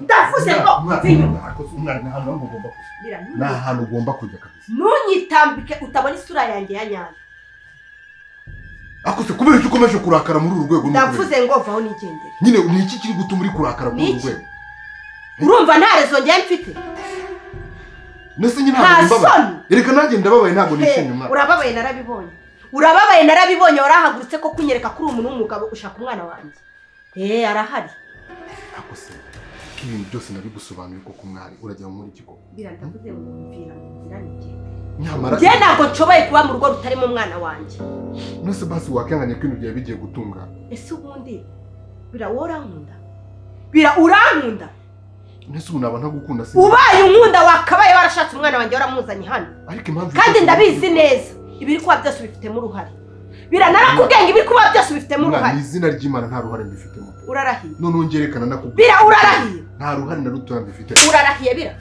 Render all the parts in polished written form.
ndavuze ngo nta hantu ugomba kujya kabisa. Ntunyitambike utabona isura yanjye ya nyayo. Akose kubera icyo ukomeje kurakara muri uru rwego. Ndavuze ngo vaho nigendere. Nyine ni iki kiri gutuma uri kurakara muri uru rwego? Urumva nta rezo njye mfite. Nese nyine ntabwo mbabaye. Ereka nanjye ndababaye ntabwo nishimye mwana. Urababaye narabibonye. Urababaye narabibonye warahagurutse ko kunyereka kuri umuntu w'umugabo ushaka umwana wanjye. Arahari. Akose ibintu byose nabigusobanuye ko kumwari urajya muri kigo. Birandavuze ngo mvira nigende. Nyamara njye ntabwo nshoboye kuba mu rugo rutarimo umwana wanjye. Nose basi wakanganye ko ibintu bigiye gutunga. Ese ubundi urankunda? Urankunda? Nese ubu naba ntagukunda se. Ubaye unkunda wakabaye warashatse umwana wanjye waramuzanye hano. Ariko impamvu kandi ndabizi neza ibiri kuba byose bifitemo uruhare. Narakubwiye ibiri kuba byose bifitemo uruhare. Izina ry'Imana nta ruhare mbifitemo. Urarahiye? None ngerekana nakubwiye. Urarahiye? Nta ruhare na ruto mbifite. Urarahiye?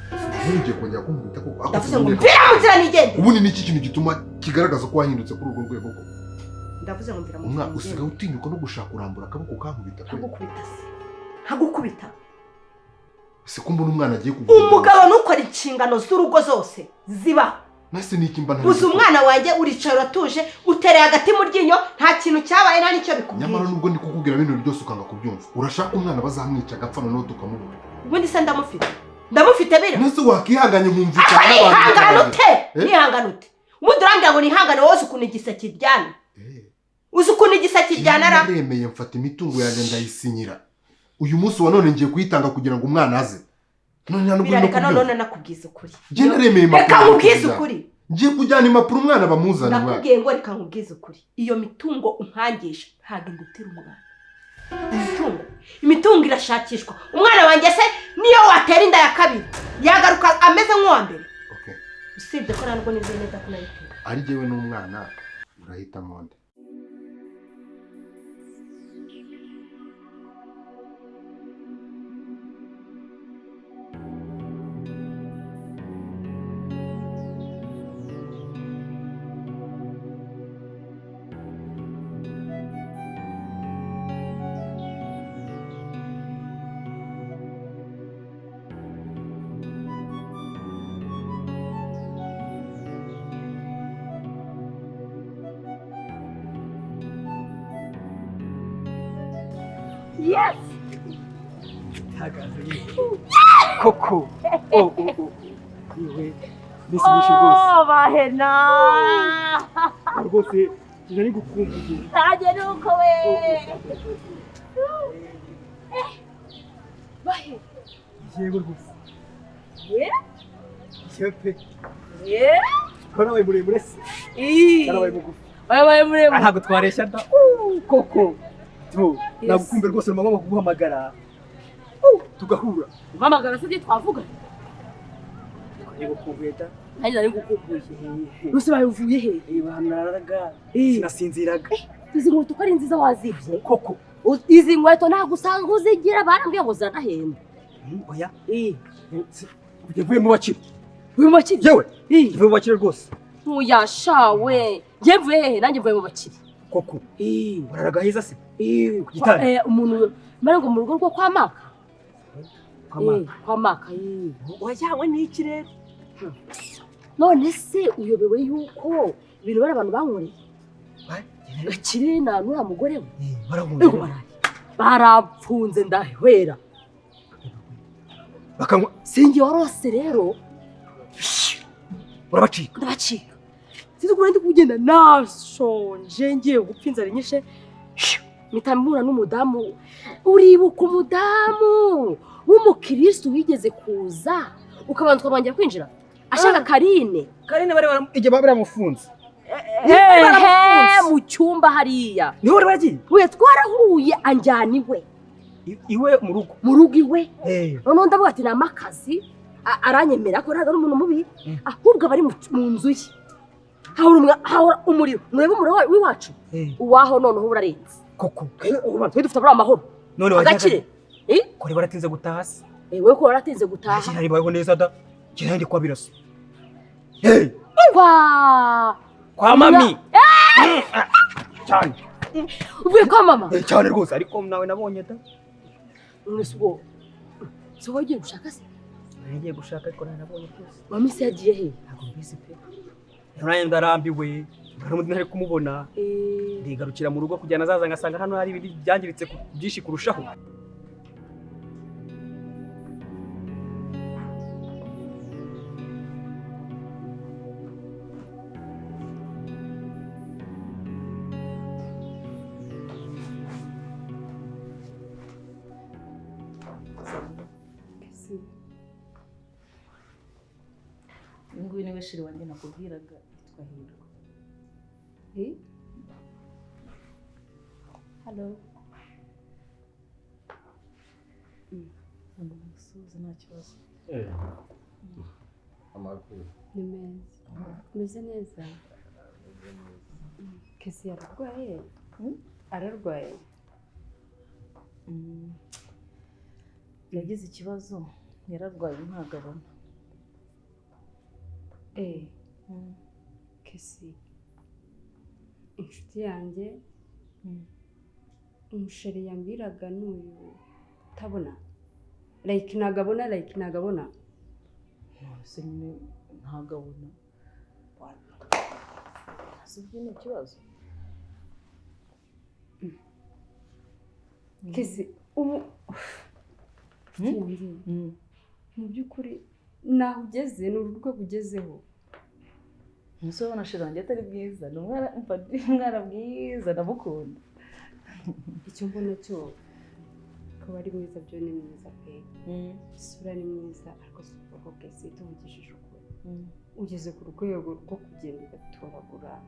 Ntugiye kongera kumbita ko ndavuze ngo mu nzira nigende. Ubu ni iki kintu gituma kigaragaza ko wahindutse kuri urwo rwego ko? Ndavuze ngo mvira mu nzira. Usigaye utinyuka no gushaka urambura akaboko kankubita. Hagukubita. Se kumbona umwana agiye kuguma. Umugabo nukora inshingano z'urugo zose ziba. Nase niki mba nta. Uzi umwana wanjye uricara uratuje utereye agati mu ryinyo nta kintu cyabaye nta nicyo bikubwiye. Nyamara nubwo ndi kukubwira ibintu byose ukanga kubyumva. Urashaka umwana bazamwica agapfa no tukamubura. Ubundi se ndamufite bira. Nase wakihanganye nkumvikana n'abantu. Nihangana ute? Ubundi urambwira ngo nihangane wose ukuntu igisa kiryana. Uzi ukuntu igisa kiryana ra? Naremeye mfata imitungo yanjye ndayisinyira. Uyu munsi wa none ngiye kuyitanga kugira ngo umwana aze. None nakubwiza ukuri. Ngiye naremeye impapuro. Reka nkubwize ukuri. Ngiye kujyana impapuro umwana bamuzana. Nakubwiye ngo reka nkubwize ukuri. Iyo mitungo unkangisha ntago ingutira umwana. Imitungo irashakishwa. Umwana wanjye se niyo watera inda ya kabiri yagaruka ameze nk'uwa mbere. Okay. Usibye ko ntabwo nize neza ko nayitera. Ari jewe n'umwana urahita monde. Yes! Coco! Oh! Iwe, nisi nishi rwose. Bahena! Rwose, nari gukumbuye. Ntaje nuko we! Bahe! Yego rwose. Yepe. Karabaye muremure se. Karabaye mugufi. Babaye muremure. Ntabwo twareshya da. Coco! Nagukumbe rwose mama kuguhamagara. Tugahura. Uhamagara se twavuga. Yego kumbeta. Nari gukumbuye. Ruse bavuye he? Banaraga. Sinasinziraga. Izi nkweto ko ari nziza wazivye. Koko. Izi nkweto ntabwo usanzwe uzigira barambwiye ngo zanahenda. Oya. Uvuye mu bakire. Uvuye mu bakire? Yewe. Uvuye mu bakire rwose. Ntuyashawe. Njye mvuye hehe nanjye mvuye mu bakire. Koko. Bararaga heza se. Kugitana. Umuntu mara ngo mu rugo rwo kwa Maka. Kwa Maka. Wajyawe n'iki rero? None se uyobewe yuko ibintu bari abantu bankoreye? Gakire na nura mugore we. Barahunze. Barapfunze ndahwera. Bakanywa singi warose rero. Urabacika. Ndabacika. Sinzi ko ndi kugenda nashonje ngiye gupfinza rinyishe. Mitambura n'umudamu. Uribuka umudamu w'umukristo wigeze kuza ukabanzwa bangira kwinjira ashaka Karine bari igihe baramufunze mu cyumba hariya niho bari bagiye we twarahuye anjyana iwe mu rugo iwe none ndavuga ati namakazi aranyemera ko ntago ari umuntu mubi ahubwo bari mu nzu ye hahora umuriro murebe umuriro w'iwacu uwaho noneho urarenze koko twe dufite abura amahoro none wajya kuri baratinze gutaha se we ko waratinze gutaha cyane bayeho neza da cyane ndi kwa birasa kwa mami cyane uvuye kwa mama cyane rwose ariko nawe nabonye da nisugo so wagiye gushaka se nagiye gushaka ariko ntabonye rwose wamisi yagiye he ntabwo mbizi pe naraye ndarambiwe baramundi ntari kumubona ndigarukira mu rugo kujyana zaza ngasanga hano hari ibindi byangiritse byinshi kurushaho Nguyu niwe shiri wanjye nakubwiraga yitwa Hirwa. Hello. Ndamusuhuza nta kibazo. Amakuru. Ni meza. Meze neza. Kesi ararwaye? Ararwaye? Yagize ikibazo yararwaye ntagabana. Kesi inshuti yanjye umusheri yambwiraga n'uyu utabona like nagabona Se nyine ntagabona. Asubye ni ikibazo. Kesi ubu mu by'ukuri naho ugeze ni urwego ugezeho. Umusore ubona shira wanjye atari bwiza ni umwana bwiza ndamukunda. Icyo mbona cyo kuba ari mwiza byo ni mwiza pe isura ni mwiza ariko suko Kesi tuvugishije ukuri ugeze ku rwego rwo kugenda ugatoragura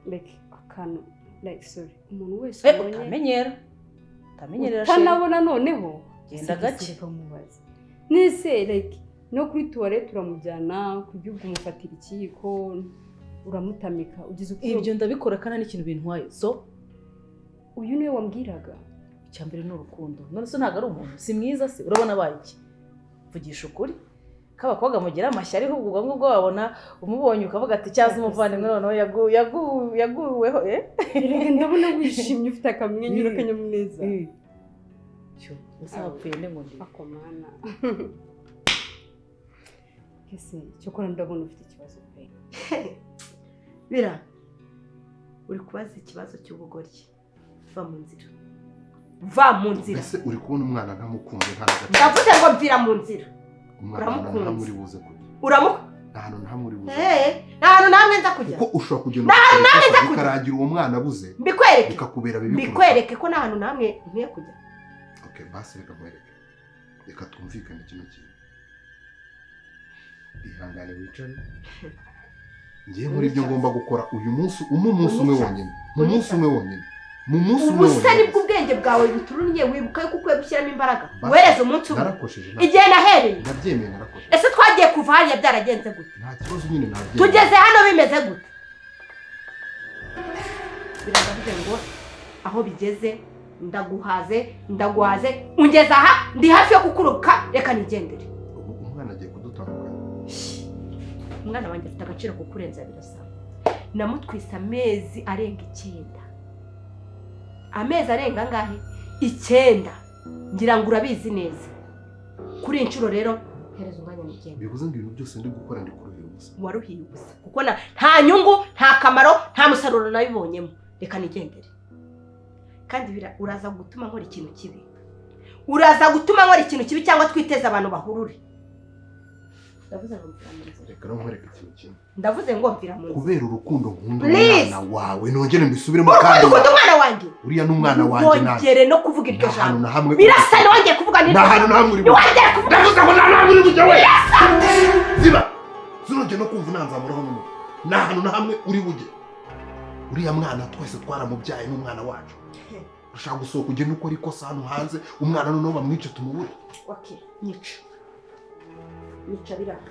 like akantu like sorry umuntu wese ubonye utamenyerera utanabona noneho genda gake kamubaza nese like no kuri toilette uramujyana kubyuga umufatira ikiyiko uramutamika ugeze uko ibyo ndabikora kana n'ikintu bintwaye so uyu niwe wambwiraga icyambere n'urukundo none se ntago ari umuntu si mwiza se urabona baye iki vugisha ukuri kabakobwa mugira amashyari ahubwo ubwo wabona umubonye ukavuga ati cyaza umuvandimwe noneho yaguweho reka ndabona wishimye ufite akamwenyura kanyamuneza cyo usapfuye n'ingundi akomana Kesi cyokora ndabona ufite ikibazo pe bira uri kubaza ikibazo cy'ubugoryi va mu nzira ese uri kubona umwana ntamukunze ntagace ndavuze ngo mvira mu nzira uramukunze ntamuri buze kujya nta hantu ntamuri buze nta hantu namwe nza kujya kuko ushobora kugenda ukora bikaragira uwo mwana abuze bikakubera bibi mbikwereke ko nta hantu namwe nkwiye kujya okay basi reka nkwereke reka twumvikane kino kintu ihangane wicare ngiye muri ibyo ngomba gukora uyu munsi umwe wonyine mu munsi umwe wonyine ubusa nibwo ubwenge bwawe biturunye wibuka yuko ukwiye gushyiramo imbaraga wereze umunsi umwe igihe nahereye nabyemeye narakosheje ese twagiye kuva hariya byaragenze gute nta kibazo nyine nabyemeye tugeze hano bimeze gute biravuze ngo aho bigeze ndaguhaze ungeze aha ndi hafi yo kukuruka reka nigendere umwana agiye kudutandukanya umwana wanjye afite agaciro kukurenza birasaba namutwise amezi arenga 9 amezi arenga angahe 9 ngira ngo urabizi neza kuri inshuro rero hereza umwanya nigende bivuze ngo ibintu byose ndi gukora ndi kuruhira ubusa waruhiye ubusa kuko nta nyungu nta kamaro nta musaruro nabibonyemo reka nigendere kandi uraza gutuma nkora ikintu kibi cyangwa twiteza abantu bahurure ndavuze ngo reka nkwereke ikintu kimwe ndavuze ngo mvira mu kubera urukundo nkunda umwana wawe nongere mbisubiremo kandi ukunda umwana wanjye uriya n'umwana wanjye nanjye ngere no kuvuga iryo jambo hamwe birasa nongeye kuvuga nta hantu na hamwe uri wongeye kuvuga ndavuze ngo nta hantu uri bujya we ziba zirongeye no kumva nanzamuraho n'umuntu nta hantu na hamwe uri bujye uriya mwana twese twaramubyaye n'umwana wacu ushaka gusohoka ugenda ukora ikosa hano hanze umwana noneho bamwice tumubure okay nica biraka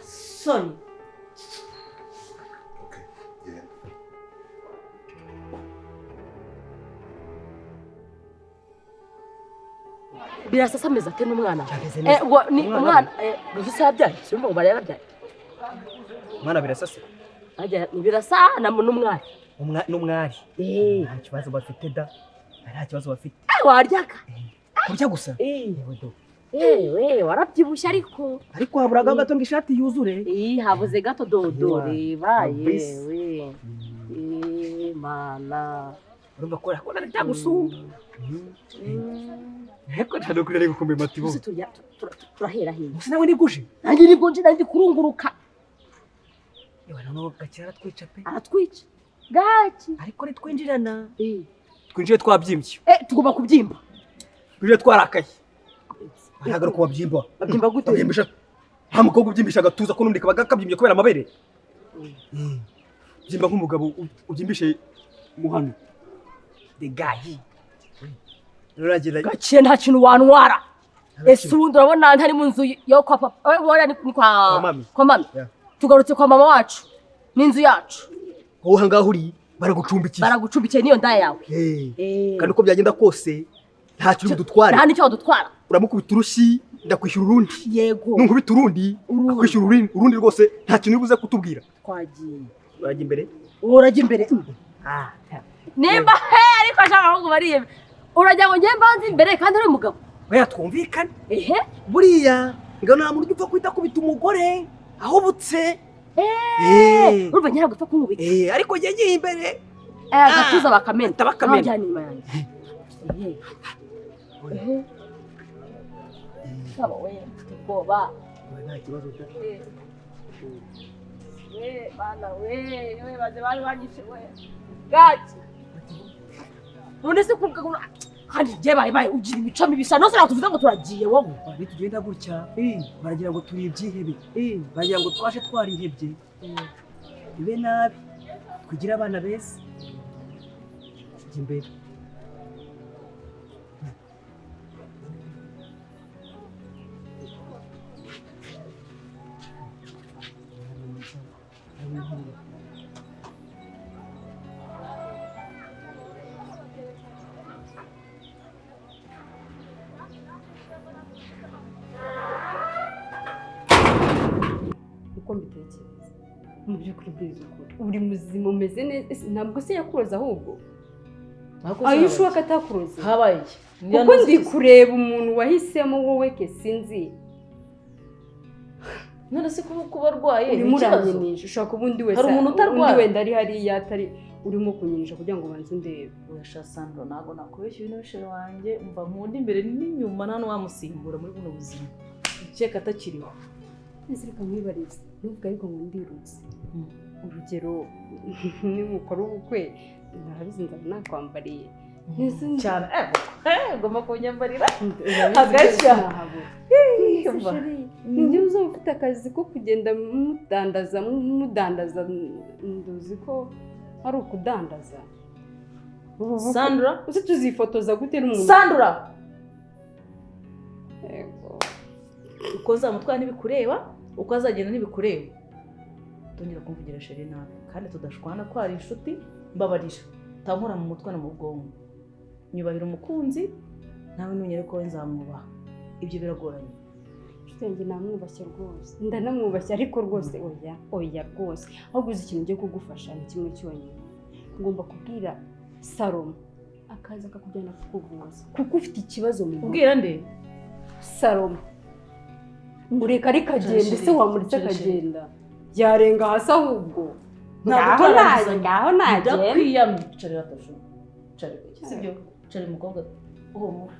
Soni okay yeah birasa ameze ate n'umwana ni umwana gusa yabyaye simba ngo bari yabyaye umwana birasase birasa n'umwari n'umwari nta kibazo bafite da nta kibazo bafite waryaga kurya gusa ewe warabyibushye ariko haburaga gato ngo ishati yuzure habuze gato dodo reba Kabisa. yewe mana urumva ko yakora cyagusumba heko cyane kuri ari gukombe matibo bose turahera hino gusa nawe niguje nanjye nibwo nje nandi kurunguruka yewe noneho gakira twica pe aratwica gaki ariko nitwinjirana twinjiye twabyimbye tugomba kubyimba twinjiye twarakaye ntabwo ko babyimba babyimba gute babyimbisha nta mukobwa ubyimbisha agatuza ko n'undi kabaga kabyimbye kubera amabere byimba nk'umugabo ubyimbishe mu hano the guy ruragira gakiye nta kintu wantwara ese ubundi urabona ntari mu nzu yo kwa papa wora ni kwa mami tugarutse kwa mama wacu n'inzu yacu wowe hangaho uri baragucumbikiye niyo ndaya yawe kandi uko byagenda kose nta kintu dutwara nta nicyo dutwara uramukubita urushyi ndakwishyura urundi yego nunkubita urundi akwishyura urundi rwose nta kintu ubuze kutubwira twagiye urajya imbere urajya imbere nimba ariko ashaka ahubwo bariye urajya ngo njye mbanze imbere kandi uri umugabo oya twumvikane buriya ngo nta muntu upfa kwita kubita umugore ahubutse urumva nyira gupfa kunkubita ariko njye ngiye imbere agatuza bakamena tabakamena ajyana inyuma yanjye saba we mfite ubwoba nta kibazo bana we baze bari banyishe we gaki none se kubwa kandi njye baye ugira imico mibi bisa nose natuvuze ngo turagiye wowe tugenda gutya baragira ngo turi ibyihebe baragira ngo twashe twarihebye bibe nabi twigire abana beza tujya imbere uko mbitekereza mu by'ukuri bwiza ukuri uri muzima umeze neza ntabwo se yakuroza ahubwo ayo ushoboka atakuroza habaye kuko ndi kureba umuntu wahisemo wowe ke sinzi none se kuba arwaye urimo uranyinisha ushaka ubundi wese hari umuntu utarwaye undi wenda ari hariya atari urimo kunyinisha kugira ngo banze ndebe uyasha Sandro ntabwo nakubeshya ibintu bishere wanjye mva nkunda imbere n'inyuma nta n'uwamusimbura muri buno buzima ukeka atakiriho ese reka nkwibarize nubwo ariko ngo ndirutse urugero nimukora ubukwe narabizi nzaba nakwambariye cyane ugomba kunyambarira agashya njye uzaba ufite akazi ko kugenda mudandaza nduzi ko ari ukudandaza Sandra uzi tuzifotoza gute n'umuntu Sandra uko nzamutwara ntibikureba uko azagenda ntibikureba tongera kumvugira sheri nawe kandi tudashwana ko ari inshuti mbabarira utankora mu mutwe no mu bwonko nyubahira umukunzi nawe nunyere ko nzamwubaha ibyo biragoranye yanjye namwubashye rwose ndanamwubashye ariko rwose oya rwose ahubwo uzi ikintu ngiye kugufasha ni kimwe cyonyine ngomba kubwira Salomo akaza akakujyana kukuvuza kuko ufite ikibazo mu ubwira nde Salomo ngureka ariko agenda ese wamuretse akagenda byarenga hasi ahubwo ngaho nagenda ndakwiyamye carira tasho carira sibyo carira umukobwa uhumura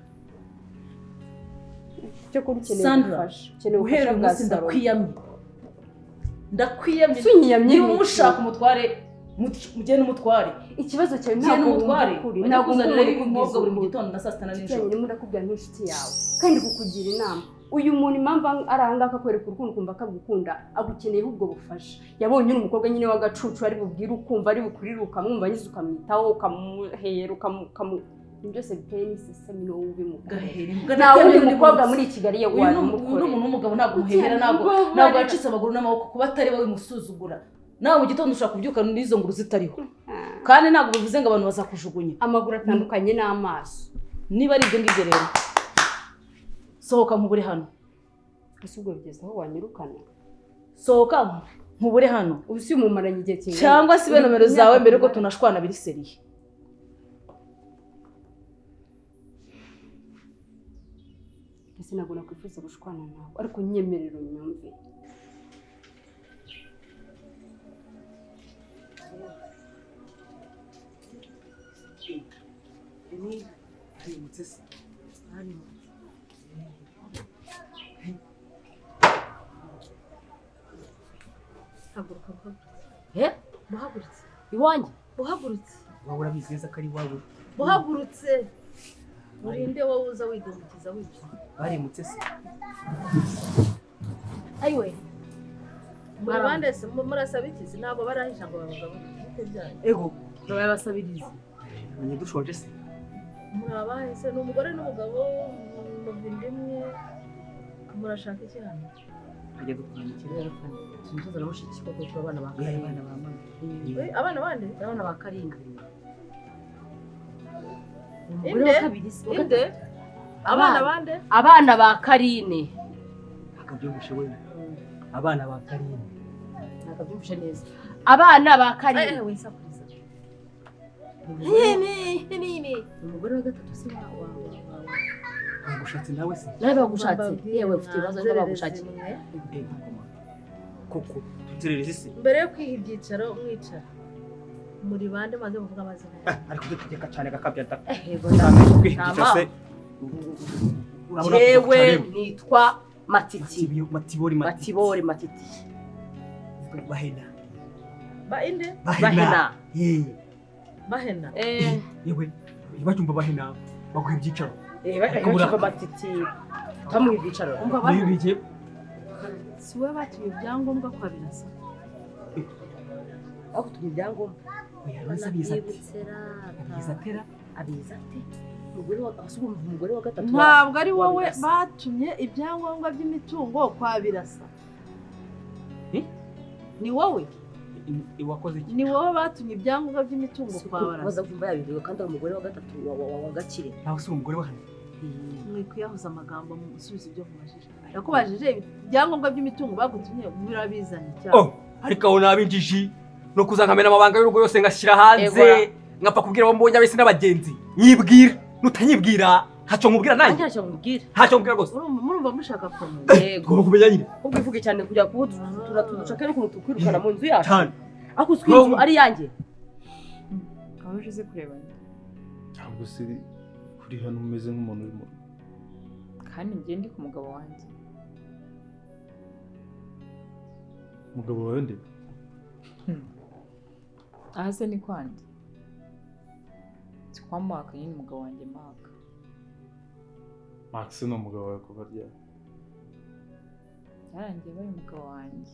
cyo kuri ukeneye Sandra uhera umunsi ndakwiyamye sunyiyamye umushaka umutware mugende umutware ikibazo cyawe ntabwo umutware ntabwo uzanira umukobwa buri mu gitondo na saa sita na nijoro ndimo ndakubwira nk'inshuti yawe kandi kukugira inama uyu muntu impamvu ari aha ngaha akakwereka urukundo ukumva akagukunda agukeneyeho ubwo bufasha yabonye uri umukobwa nyine w'agacucu ari bubwire ukumva ari bukurire ukamwumva nyine ukamwitaho ukamuhera byose biteye n'isesemi n'uwo ubimukora nta wundi mukobwa muri Kigali ye uyu n'umuntu w'umugabo ntabwo umuhebera ntabwo yacitse amaguru n'amaboko kuba atari we wimusuzugura nawe mu gitondo ushobora kubyuka n'izo nguru zitariho kandi ntabwo bivuze ngo abantu bazakujugunya amaguru atandukanye n'amaso niba ari ibyo ngibyo rero sohoka nkubure hano ese ubwo bigeze aho wanyirukana sohoka nkubure hano ubu si umumaranye igihe kingana cyangwa se nomero zawe mbere ko tunashwana biri seriye ese ntabwo nakwifuza gushwana nawe ariko nyemerera unyumve. Ni arimutse se. haguruka muhagurutse iwanjye muhagurutse Waba urabizi neza ko ari iwawe. muhagurutse urinde wowe uza wigundukiza wica Barimutse se. ayiwe muri bande se murasaba iki ntabwo barahisha ngo babagabo Ego. babasabiriza Menye dushonje se. murabahise ni umugore n'umugabo muvinda imwe murashaka iki hano Ajya gupanga ikirere kandi. umusaza na mushiki koko turi abana ba Oya abana ba mama. abana bande abana ba karindwi inde inde abana bande abana ba karine Akabyumvishe wewe. Abana ba Karine. nakabyumvishe neza abana ba karine wisakuriza ni umugore wa gatatu se Bagushatse nawe se. nawe bagushatse yewe ufite ibibazo niba bagushakiye Koko tuzerereze se. mbere yo kwiha ibyicaro mwicara muri bande maze muvuga amazina Ariko dutegeka cyane gakabyata. yego Urabona yewe nitwa matiti matibori matibori matiti bahena. ba inde bahena bahena Yewe ibajumba bahena baguha ibyicaro. bashaka matiti tamuha ibyicaro umva bari Bibije si we batumye ibyangombwa kwa birasa aho tumye ibyangombwa oya nasa biza tera abiza ate umugore wa gatatu ntabwo ari wowe batumye ibyangombwa by'imitungo kwa birasa ni wowe iwakoze iki ni wowe batumye ibyangombwa by'imitungo kwa baza barasa kumva yabiriwe kandi ari umugore wa gatatu wa gakire nawe si umugore wa hano mwikwiyahuza amagambo mu gusubiza ibyo mubajije yakubajije ibyangombwa by'imitungo bagutumye birabizana cyane ariko aho nabinjiji no kuzankamena amabanga y'urugo yose ngashyira hanze ngapfa kubwira abo mbonye abese n'abagenzi nyibwira nutanyibwira ntacyo nkubwira nanjye ntacyo nkubwira rwose murumva mushaka kumenya yego tugomba kumenya nyine ubwo ivuge cyane kujya tudushaka n'ukuntu tukwirukana mu nzu yacu cyane ako twinzu ari yanjye aho uje kureba ntabwo se kuri hano umeze nk'umuntu urimo kandi njye ndi ku mugabo wanjye umugabo wawe nde aha se ni kwandi si kwa Maka nyine umugabo wanjye Maka Max ni umugabo wawe kuva ryari yarangiye bari umugabo wanjye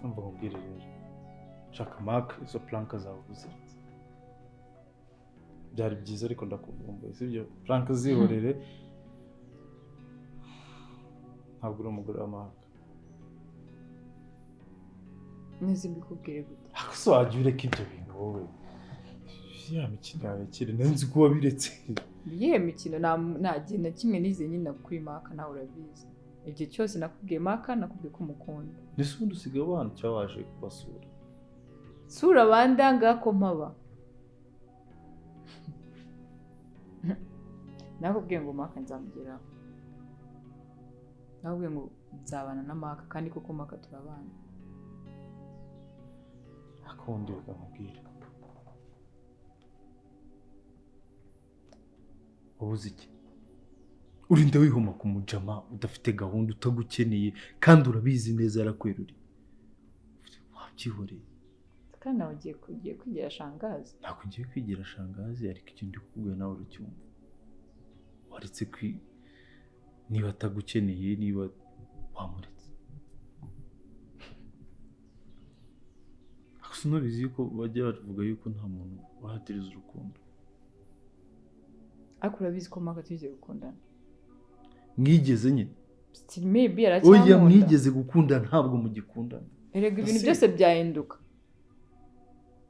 umva nkubwire rero shaka Mark izo planka zawe uziritse byari byiza ariko ndakuvumbuye sibyo planka zihorere ntabwo uri umugore wa Mark nzi mbikubwire gute ariko se wajya ureka ibyo bintu wowe ya mikino yawe kiri nzi ko wabiretse iyihe mikino nta gihe na kimwe nize nyine kuri Maka nawe urabizi igihe cyose nakubwiye Maka nakubwiye ko umukunda ndetse ubundi usigaye abantu cyangwa waje kubasura sura abandi ahangaha ko mpaba nakubwiye ngo Maka nzamugeraho nakubwiye ngo nzabana na Maka kandi koko Maka turabana akundi ukamubwira ubuze iki urinda wihoma ku mujama udafite gahunda utagukeneye kandi urabizi neza yarakweruriye wabyihoreye kandi nawe ugiye kwigira shangazi ntabwo ngiye kwigira shangazi ariko icyo ndi kukubwira nawe uracyumva waretse niba atagukeneye niba wamuretse gusa unabizi yuko bajya bavuga yuko nta muntu wahatiriza urukundo ariko urabizi ko Maka tugiye gukundana mwigeze nyine still maybe aracyamunda oya mwigeze gukundana ntabwo mugikundana erega ibintu byose byahinduka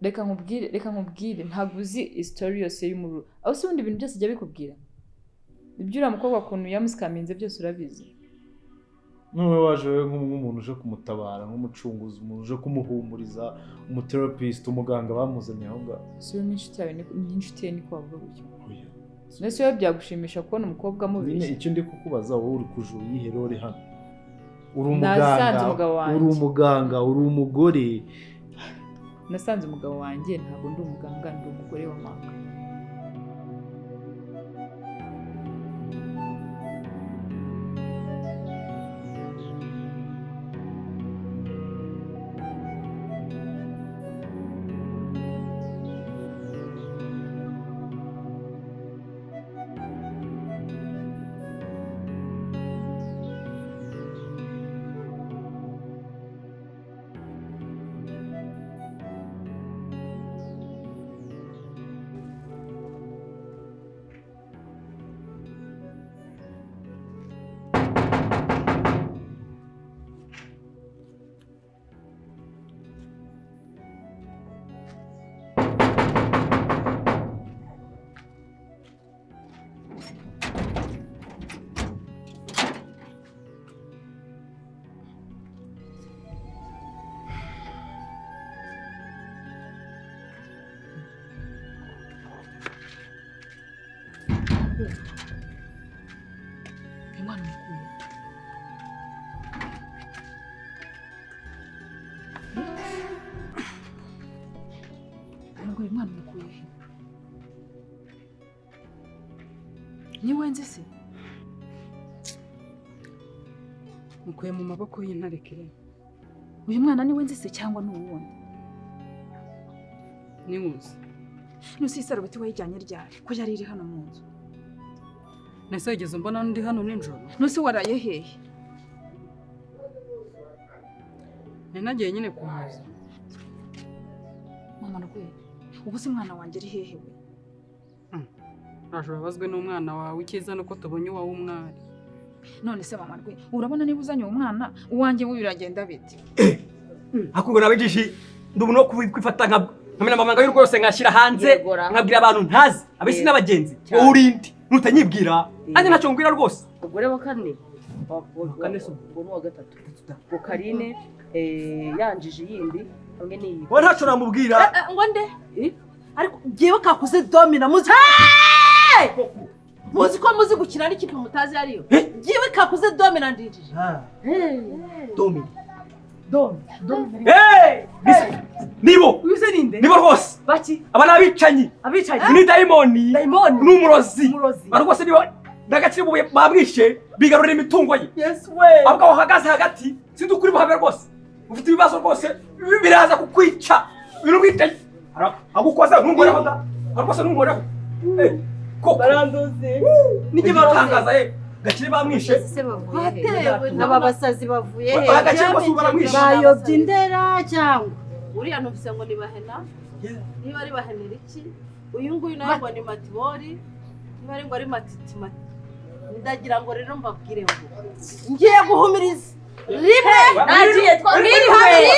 reka nkubwire ntabwo uzi story yose y'umururu aho se ubundi ibintu byose jya bikubwira ibyo uriya mukobwa ukuntu yamusikaminze byose urabizi none waje nk'umuntu uje kumutabara nk'umucunguzi umuntu uje kumuhumuriza umuterapist umuganga bamuzaniye aho ngaho siyo n'inshuti yawe n'inshuti ye niko bavuga gutyo mbese wowe byagushimisha kubona umukobwa amubeshya icyo ndi kukubaza wowe uri kujuru yihere uri hano uri umuganga uri umugore nasanze umugabo wanjye ntabwo ndi umuganga ndi umugore wa mama Imana mukuye. Ngo Imana mukuye. Ni wenze se? Mukuye mu maboko y'intare kire. Uyu mwana ni wenze se cyangwa ni uwundi? Ni wuzi. Nusi isarubati wayijyanye ryari ko yari iri hano mu nzu. Nese yigeze mbona ndi hano ninjoro. Nusi waraye hehe? Nagiye nyine kuhaza. Mama rwe, ubu si mwana wanjye ari hehe we? Bazwe n'umwana wawe ikiza nuko tubonye uwawe umwari. None se mama rwe, urabona niba uzanye umwana uwanjye we biragenda bite? Hakungo nabigishi ndubuno kwifata nkamena amabanga y'urugo yose nkashyira hanze nkabwira abantu ntazi abisi n'abagenzi urindi nutanyibwira anje ntacyo mbwira rwose. Ubwo wa kane ubwo wa gatatu ngo Karine yanjije yindi hamwe n'iyi wowe ntacyo namubwira ngo nde ariko giye kakuze domina muzi ko muzi gukina n'ikipe mutazi ariyo giye kakuze domina ndinjije domina nibo uze ninde nibo rwose baki abana abicanyi ni daimoni n'umurozi rwose nibo ndagakiri buye babwishe bigarurira imitungo ye ahubwo aho hagaze hagati sinzi ukuri buhabe rwose ufite ibibazo rwose biraza kukwica ibintu bwite agukoza ntungoreho da rwose ntungoreho koko barandoze niki barangaza gakire bamwishe aba basazi bavuye agakire bose baramwishe bayobye indera cyangwa uriya ntufise ngo nibahena niba ari bahenera iki uyu nguyu nawe ngo ni matibori niba ari ngo ari matitima ndagira ngo rero mbabwire ngo ngiye guhumiriza rimwe nagiye twabiri habiri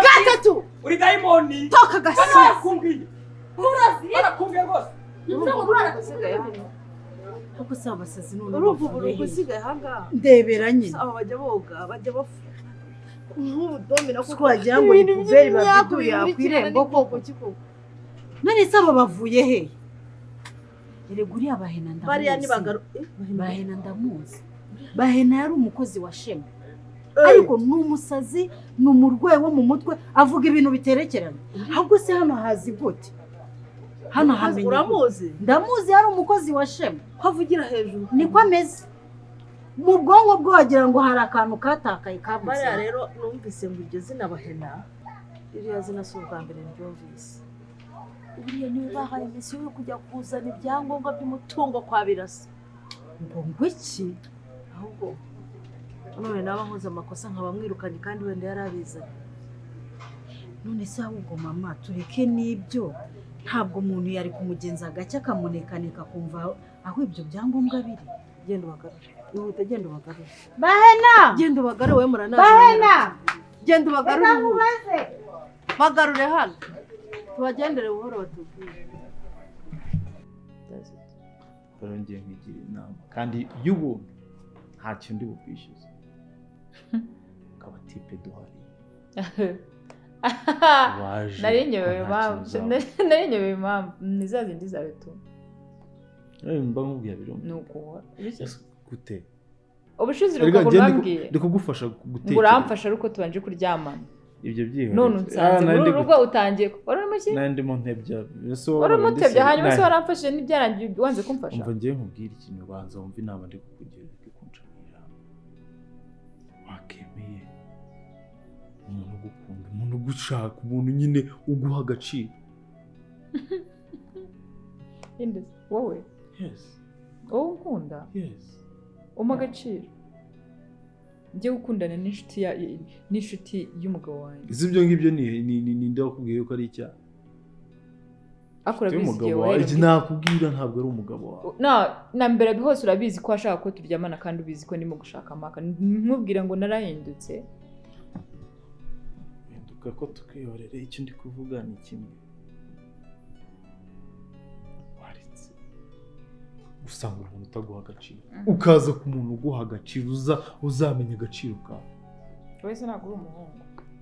gatatu uri daimoni toka gasi kumbwiye barakumbwiye rwose kuko saba basazi none uruvuga usigaye hanga ndebera nyine aba bajya boga bajya bafu nk'ubudomina kuko wagira ngo ni kuveri babiduriye kwirembo koko none saba bavuye he Ereguri abahena ndamuzi bariya ni bagaru bahena ndamuzi bahena yari umukozi wa Shema ariko n'umusazi n'umurwayi wo mu mutwe avuga ibintu biterekerana ahubwo se hano hazi gute hano hamenye uramuzi ndamuzi yari umukozi wa Shema havugira hejuru niko ameze mu bwonko bwo wagira ngo hari akantu katakaye kabuze bariya rero numvise ngo iryo zina bahena iriya zina si ubwa mbere ryumvise uriya niwe bahaye misiyo yo kujya kuzana ibyangombwa by'umutungo kwa Birasa ngo iki ahubwo none naba nkoze amakosa nkaba mwirukanye kandi wenda yarabizanye none se ahubwo mama tureke n'ibyo ntabwo umuntu yari kumugenza gake akamunekanika kumva aho ibyo byangombwa biri genda ubagarure ihute genda ubagarure bahena genda ubagarure we muranazi bahena genda ubagarure bagarure hano tubagendere buhoro batubwire rero ngiye nkigira inama kandi y'ubuntu nta kintu ndi bukwishyuza akaba tipe duhari narenyewe impamvu ni za zindi zawe tu mba nkubwira biro nuko gute ubushize uruko urambwiye ndi kugufasha gutekereza ngo uramfasha ariko tubanje kuryamana ibyo byihoreye none unsanze muri urugo utangiye warumuki nandi mu ntebya waramutebya hanyuma se waramfashije n'ibyarangiye wanze kumfasha umva ngiye nkubwira ikintu ubanza wumva inama ndi kukugira ndi kuncanira wakemeye umuntu ugukunda umuntu ugushaka umuntu nyine uguha agaciro inde wowe yes wowe ukunda yes umpa agaciro njye gukundana n'inshuti y'umugabo wanjye ibyo ngibyo ni ndakubwiye ko ari icyaha akora bizigiye wowe iki nakubwira ntabwo ari umugabo wawe na mbere hose urabizi ko ashaka ko turyamana kandi ubizi ko ndimo gushaka amaka nkubwira ngo narahindutse hinduka ko tukihorere icyo ndi kuvuga ni kimwe waritse usanga umuntu utaguha agaciro ukaza ku muntu uguha agaciro uzamenya agaciro kawe wese ntabwo uri umuhungu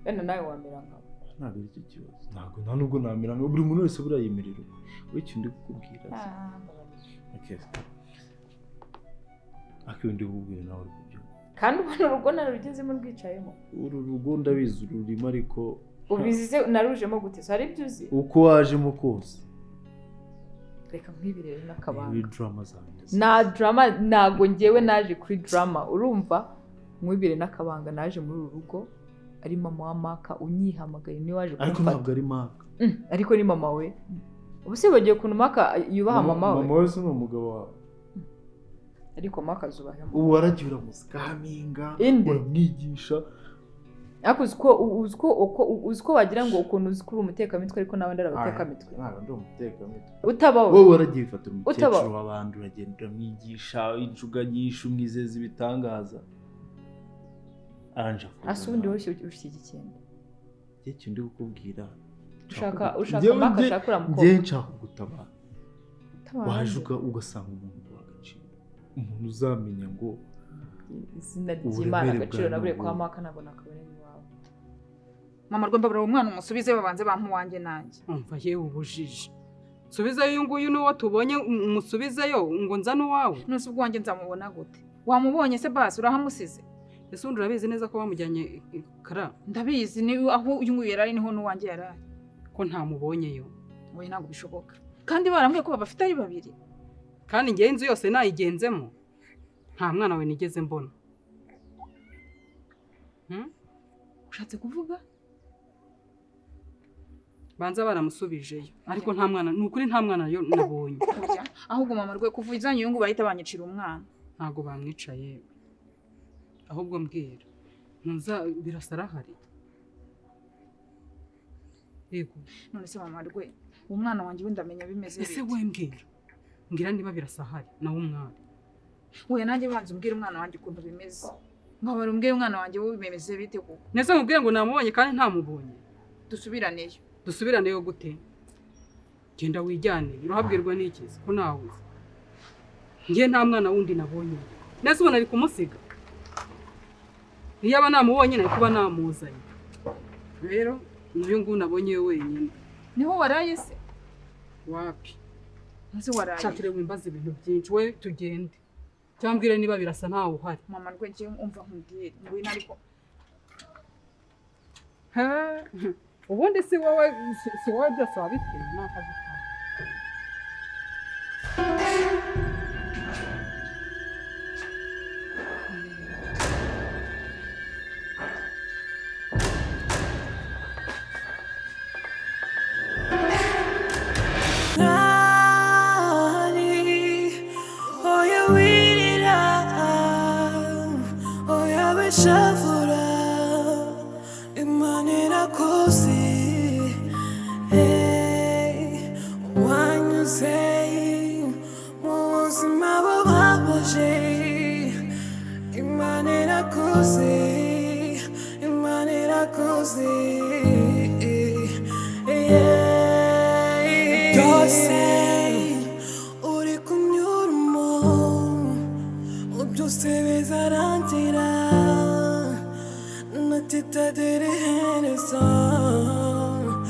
wenda nawe wamera nkawe ntabwo ari cyo kibazo ntabwo nta nubwo namera nkawe buri muntu wese buriya yemerera wowe icyo ndi kukubwira akibindi kukubwira nawe uri kubyumva kandi ubona urugo narugezemo rwicayemo uru rugo ndabizi ururimo ariko ubizi se narujemo gute so hari ibyo uzi uko wajemo kose reka nkwibirere n'akabanga ibi drama zanjye na drama ntago ngewe naje kuri drama urumva nkwibire n'akabanga naje muri uru rugo ari mama wa Maka unyihamagaye ni waje kumfata ariko ntabwo ari Maka ariko ni mama we ubuse bagiye kuntu Maka yubaha mama we mama we ni umugabo wawe ariko Maka zubaha ubu waragiye uramusikaminga uramwigisha ariko uziko wagira ngo ukuntu uzikura umutekamitwe ariko nawe ndarabutekamitwe ntabwo ndi umutekamitwe utabaho wowe waragiye ufatira umukecuru w'abandi uragenda uramwigisha injuganyisha umwizeza ibitangaza aranje asa ubundi wowe ushyigikiye njye cyo ndi kukubwira ushaka Maka ashaka uramukobwa njye nshaka gutabara waje ugasanga umuntu w'agaciro umuntu uzamenya ngo izina ry'Imana agaciro nabure kwa Maka nabona akabone iwawe mama rwemba bro umwana umusubize babanze bampuwange nanjye umva yewe ubujiji subizayo uyu nguyu n'uwo tubonye umusubizeyo ngo nzane uwawe nose ubwo wanjye nzamubona gute wamubonye se basi urahamusize ese undi urabizi neza ko bamujyanye kara ndabizi ni aho uyu nguyu yarari niho n'uwanjye yarari ko ntamubonyeyo wowe ntabwo bishoboka kandi barambwiye ko babafite ari babiri kandi ngewe inzu yose nayigenzemo nta mwana we nigeze mbona ushatse kuvuga banza baramusubijeyo ariko nta mwana ni ukuri nta mwana yo nabonye ahubwo mama rwe kuva izanye uyu nguyu bahita banyicira umwana ntabwo bamwicaye ahubwo mbwira birasa arahari yego none se mama rwe umwana wanjye wenda amenya bimeze ese we mbwira niba birasa ahari nawe umwana we nanjye banza umbwire umwana wanjye ukuntu bimeze nkabara umbwire umwana wanjye wowe bimeze bite kuko nese nkubwire ngo namubonye kandi ntamubonye dusubiraneyo gute genda wijyane urahabwirwa n'iki ko nawe njye nta mwana wundi nabonye nese ubona ari kumusiga iyo aba namubonye nari kuba namuzanye rero n'uyu nguyu nabonye wenyine niho waraye se wapi nzi waraye shakire wimbaza ibintu byinshi we tugende cyambwire niba birasa ntawe uhari mama rwe ngiye umva nkubwire ngwino ariko ubundi si wowe byose wabiteye n'akazi kawe Byose bizarangira تقدري هنا صار